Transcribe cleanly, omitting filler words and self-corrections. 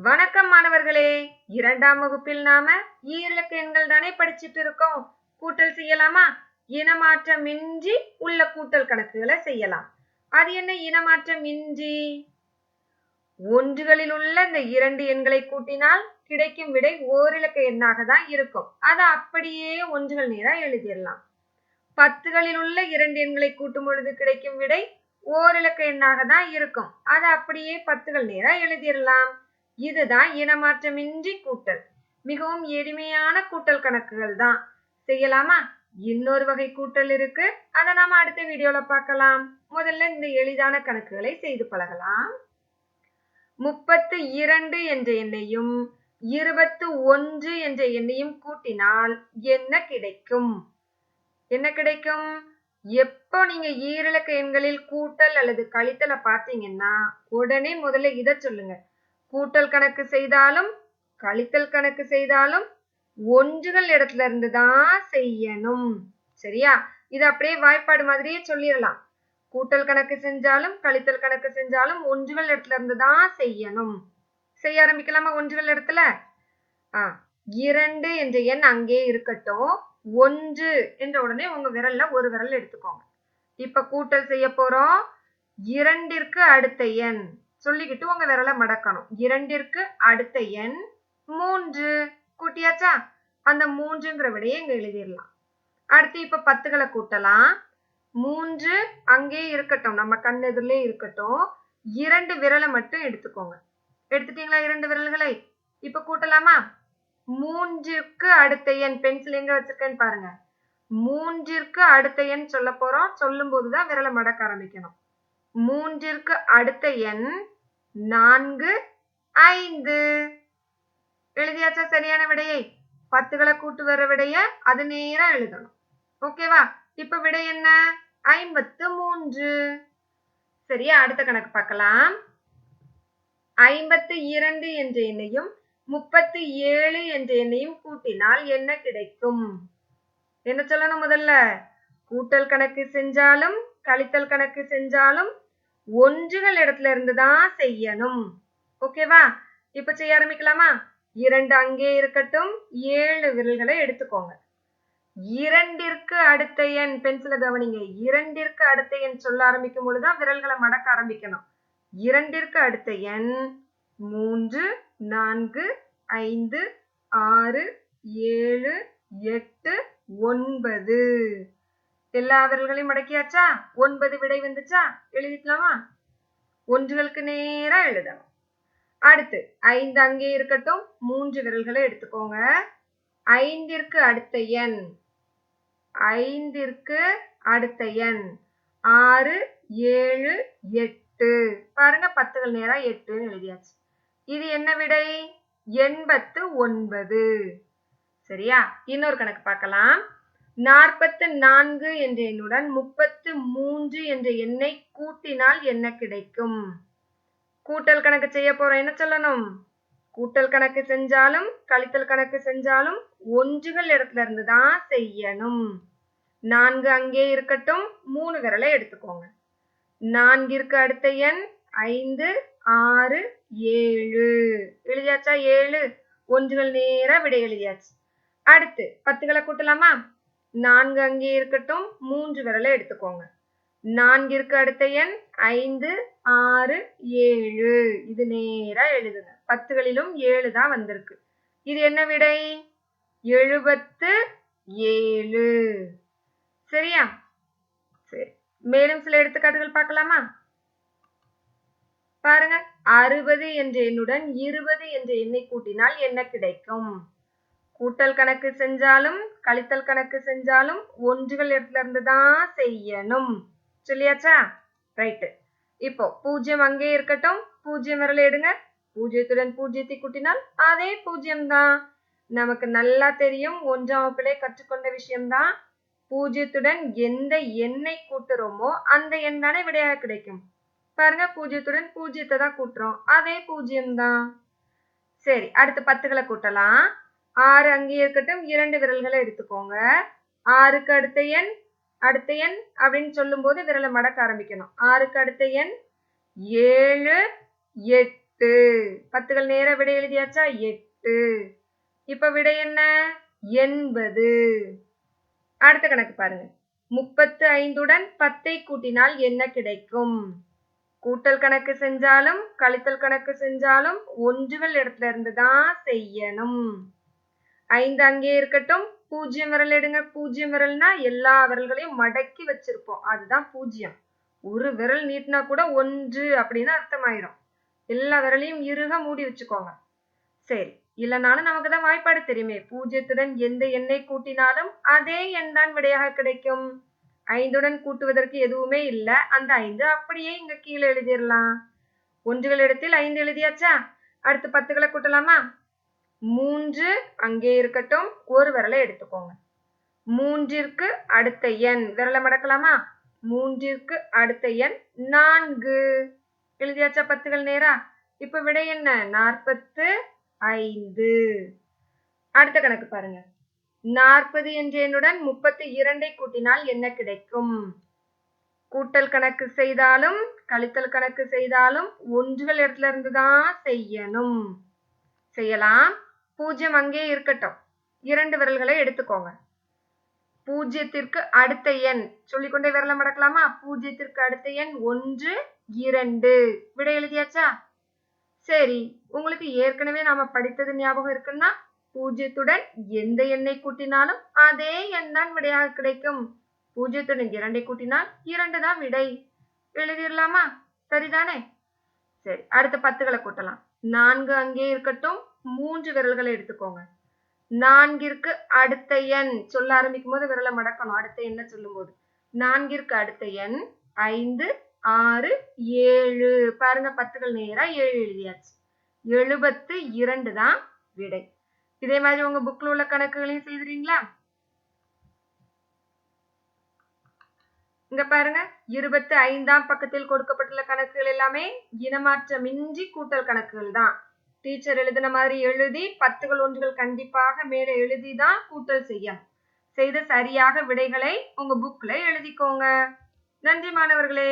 வணக்கம் மாணவர்களே, இரண்டாம் வகுப்பில் நாம ஈரிலக்க எண்கள் தானே படிச்சிட்டு இருக்கோம். கூட்டல் செய்யலாமா? இனமாற்றமின்றி உள்ள கூட்டல் கணக்குகளை செய்யலாம். அது என்ன இனமாற்றமின்றி? ஒன்றுகளில் உள்ள இந்த இரண்டு எண்களை கூட்டினால் கிடைக்கும் விடை ஓரிலக்க எண்ணாக தான் இருக்கும். அதை அப்படியே ஒன்றுகள் நேரா எழுதிடலாம். 10களில் உள்ள இரண்டு எண்களை கூட்டும் பொழுது கிடைக்கும் விடை ஓரிலக்க எண்ணாக தான் இருக்கும். அதை அப்படியே 10கள் நேரா எழுதிடலாம். இதுதான் இனமாற்றமின்றி கூட்டல். மிகவும் எளிமையான கூட்டல் கணக்குகள் தான். செய்யலாமா? இன்னொரு வகை கூட்டல் இருக்கு, அதை நாம அடுத்த வீடியோல பார்க்கலாம். முதல்ல இந்த எளிதான கணக்குகளை செய்து பழகலாம். 32 என்ற எண்ணையும் 21 என்ற எண்ணையும் கூட்டினால் என்ன கிடைக்கும்? என்ன கிடைக்கும்? எப்போ நீங்க ஈரிலக்க எண்களில் கூட்டல் அல்லது கழித்தலை பார்த்தீங்கன்னா உடனே முதல்ல இதை சொல்லுங்க. கூட்டல் கணக்கு செய்தாலும் கழித்தல் கணக்கு செய்தாலும் ஒன்றுகள் இடத்துல இருந்து தான் செய்யணும். சரியா? இது அப்படியே வாய்ப்பாடு மாதிரியே சொல்லிடலாம். கூட்டல் கணக்கு செஞ்சாலும் கழித்தல் கணக்கு செஞ்சாலும் ஒன்றுகள் இடத்துல இருந்து தான் செய்யணும். செய்ய ஆரம்பிக்கலாமா? ஒன்றுகள் இடத்துல 2 என்ற எண் அங்கே இருக்கட்டும். 1 என்ற உடனே உங்க விரல்ல ஒரு விரல் எடுத்துக்கோங்க. இப்ப கூட்டல் செய்ய போறோம். 2ற்கு அடுத்த எண் சொல்லிக்கிட்டு உங்க விரலை மடக்கணும். 2ற்கு அடுத்த எண் 3. கூட்டியாச்சா? அந்த 3ங்கிற விடையை இங்க எழுதிடலாம். அடுத்து இப்ப 10களை கூட்டலாம். 3 அங்கே இருக்கட்டும், நம்ம கண் எதிரிலே இருக்கட்டும். 2 விரலை மட்டும் எடுத்துக்கோங்க. எடுத்துட்டீங்களா 2 விரல்களை? இப்ப கூட்டலாமா? 3ற்கு அடுத்த எண், பென்சில் எங்க வச்சிருக்கேன்னு பாருங்க. 3ற்கு அடுத்த எண் சொல்ல போறோம். சொல்லும் போதுதான் விரலை மடக்க ஆரம்பிக்கணும். 3ற்கு அடுத்த எண் 4, 5. எழுதியாச்சா சரியான விடையை? 10களை கூட்டு வர விடைய அது நேரா எழுதணும். ஓகேவா? இப்ப விடை என்ன? 53. சரியா? அடுத்த கணக்கு பார்க்கலாம். 52 என்ற எண்ணையும் 37 என்ற எண்ணையும் கூட்டினால் என்ன கிடைக்கும்? என்ன சொல்லணும்? முதல்ல கூட்டல் கணக்கு செஞ்சாலும் கழித்தல் கணக்கு செஞ்சாலும் ஒன்றுகள் இடத்துல இருந்து தான் செய்யணும். ஓகேவா? இப்ப செய்ய ஆரம்பிக்கலாமா? 2 அங்கே இருக்கட்டும். 7 விரல்களை எடுத்துக்கோங்க. 2ற்கு அடுத்த எண், பென்சிலை கவனிங்க. 2ற்கு அடுத்த எண் சொல்ல ஆரம்பிக்கும் பொழுதுதான் விரல்களை மடக்க ஆரம்பிக்கணும். 2ற்கு அடுத்த எண் 3, 4, 5, 6, 7, 8, 9. எல்லா விரல்களையும் மடக்கியாச்சா? 9 விடை வந்துச்சா? எழுதிக்கலாமா? ஒன்றுகளுக்கு நேரா எழுதணும். அடுத்து 5 அங்கே இருக்கட்டும். 3 விரல்களை எடுத்துக்கோங்க. 5ற்கு அடுத்த எண் 6, 7, 8. பாருங்க, 10கள் நேரா 8ன்னு எழுதியாச்சு. இது என்ன விடை? 89. சரியா? இன்னொரு கணக்கு பார்க்கலாம். 44 என்ற எண்ணுடன் 33 என்ற எண்ணை கூட்டினால் என்ன கிடைக்கும்? கூட்டல் கணக்கு செய்ய போறோம். என்ன சொல்லணும்? கூட்டல் கணக்கு செஞ்சாலும் கழித்தல் கணக்கு செஞ்சாலும் ஒன்றுகள் இடத்துல இருந்து தான் செய்யணும். 4 அங்கே இருக்கட்டும். 3 விரலை எடுத்துக்கோங்க. 4ற்கு அடுத்த எண் 5, 6, 7. எழுதியாச்சா? 7 ஒன்றுகள் நேரா விடை எழுதியாச்சு. அடுத்து 10களை கூட்டலாமா? 4 அங்கே இருக்கட்டும். 3 விரலை எடுத்துக்கோங்க. 4ற்கு அடுத்த எண் 5, 6, 7. இது நேரா எழுதுங்க. 10களிலும் 7 தான் வந்திருக்கு. இது என்ன விடை? 77. சரியா? சரி, மேலும் சில எடுத்துக்காட்டுகள் பார்க்கலாமா? பாருங்க, 60 என்ற எண்ணுடன் 20 என்ற எண்ணை கூட்டினால் என்ன கிடைக்கும்? கூட்டல் கணக்கு செஞ்சாலும் கழித்தல் கணக்கு செஞ்சாலும் ஒன்றுகள் இடத்துல இருந்து தான் செய்யணும். சொல்லியாச்சா? ரைட்டு. இப்போ 0 அங்கே இருக்கட்டும். 0 விரலை எடுங்க. 0த்துடன் 0ஐ கூட்டினால் அதே 0 தான். நமக்கு நல்லா தெரியும், 1ஆம் வகுப்பிலே கற்றுக்கொண்ட விஷயம்தான். 0த்துடன் எந்த எண்ணை கூட்டுறோமோ அந்த எண் தானே விடையாக கிடைக்கும். பாருங்க, 0த்துடன் 0ஐ தான் கூட்டுறோம். அதே 0 தான். சரி, அடுத்து 10களை கூட்டலாம். 6 அங்கே இருக்கட்டும். 2 விரல்களை எடுத்துக்கோங்க. 6க்கு அடுத்த எண் அப்படின்னு சொல்லும் போது விரலை மடக்க ஆரம்பிக்கணும். 6க்கு அடுத்த எண் 7, 8. 8. பத்துகள் நேர விடை எழுதியாச்சா? 8. இப்ப விடை என்ன? 80. அடுத்த கணக்கு பாருங்க. 35 10 கூட்டினால் என்ன கிடைக்கும்? கூட்டல் கணக்கு செஞ்சாலும் கழித்தல் கணக்கு செஞ்சாலும் ஒன்றுகள் இடத்துல இருந்து தான் செய்யணும். 5 அங்கே இருக்கட்டும். 0 விரல் எடுங்க. 0 விரல்னா எல்லா விரல்களையும் மடக்கி வச்சிருப்போம், அதுதான் 0. ஒரு விரல் நீட்டினா கூட 1 அப்படின்னு அர்த்தமாயிரும். எல்லா விரலையும் இறுக மூடி வச்சுக்கோங்க. சரி, இல்லைனாலும் நமக்கு தான் வாய்ப்பாடு தெரியுமே. 0 எந்த எண்ணை கூட்டினாலும் அதே எண் தான் விடையாக கிடைக்கும். 5 கூட்டுவதற்கு எதுவுமே இல்ல, அந்த 5 அப்படியே இங்க கீழே எழுதிடலாம். ஒன்றுகள் இடத்தில் 5 எழுதியாச்சா? அடுத்து 10களை கூட்டலாமா? 3 அங்கே இருக்கட்டும். ஒரு விரலை எடுத்துக்கோங்க. 3ற்கு அடுத்த எண் விரலை மடக்கலாமா? 3ற்கு அடுத்த எண் 4 எழுதியாச்சா? 10கள் நேரா. இப்ப விடை என்ன? 45. அடுத்த கணக்கு பாருங்க. 40 என்ற எண்ணுடன் 32 கூட்டினால் என்ன கிடைக்கும்? கூட்டல் கணக்கு செய்தாலும் கழித்தல் கணக்கு செய்தாலும் ஒன்றுகள் இடத்துல இருந்து தான் செய்யணும். செய்யலாம். 0 அங்கே இருக்கட்டும். 2 விரல்களை எடுத்துக்கோங்க. 0ற்கு அடுத்த எண் சொல்லிக்கொண்டே விரலை மடக்கலாமா? 0ற்கு அடுத்த எண் 1 2 விடை எழுதியாச்சா? சரி, உங்களுக்கு ஏற்கனவே நாம படித்தது ஞாபகம் இருக்குன்னா 0 எந்த எண்ணை கூட்டினாலும் அதே எண் தான் விடையாக கிடைக்கும். 0 2 கூட்டினால் 2 தான் விடை. எழுதிடலாமா? சரிதானே? சரி, அடுத்த 10களை கூட்டலாம். 4 அங்கே இருக்கட்டும். 3 விரல்களை எடுத்துக்கோங்க. 4ற்கு அடுத்த எண் சொல்ல ஆரம்பிக்கும் போது விரலை மடக்கணும். அடுத்த எண்ணை சொல்லும் போது 4ற்கு அடுத்த எண் 5 6 7. பாருங்க, 10கள் நேரா 7 எழுதியாச்சு. 72 தான் விடை. இதே மாதிரி உங்க புக்ல உள்ள கணக்குகளையும் செய்துறீங்களா? இங்க பாருங்க, 25ஆம் பக்கத்தில் கொடுக்கப்பட்டுள்ள கணக்குகள் எல்லாமே இனமாற்றமின்றி கூட்டல் கணக்குகள் தான். டீச்சர் எழுதின மாதிரி எழுதி 10கள் ஒன்றுகள் கண்டிப்பாக மேலே எழுதி தான் கூட்டல் செய்யணும். செய்த சரியாக விடைகளை உங்க புக்ல எழுதிக்கோங்க. நன்றி மாணவர்களே.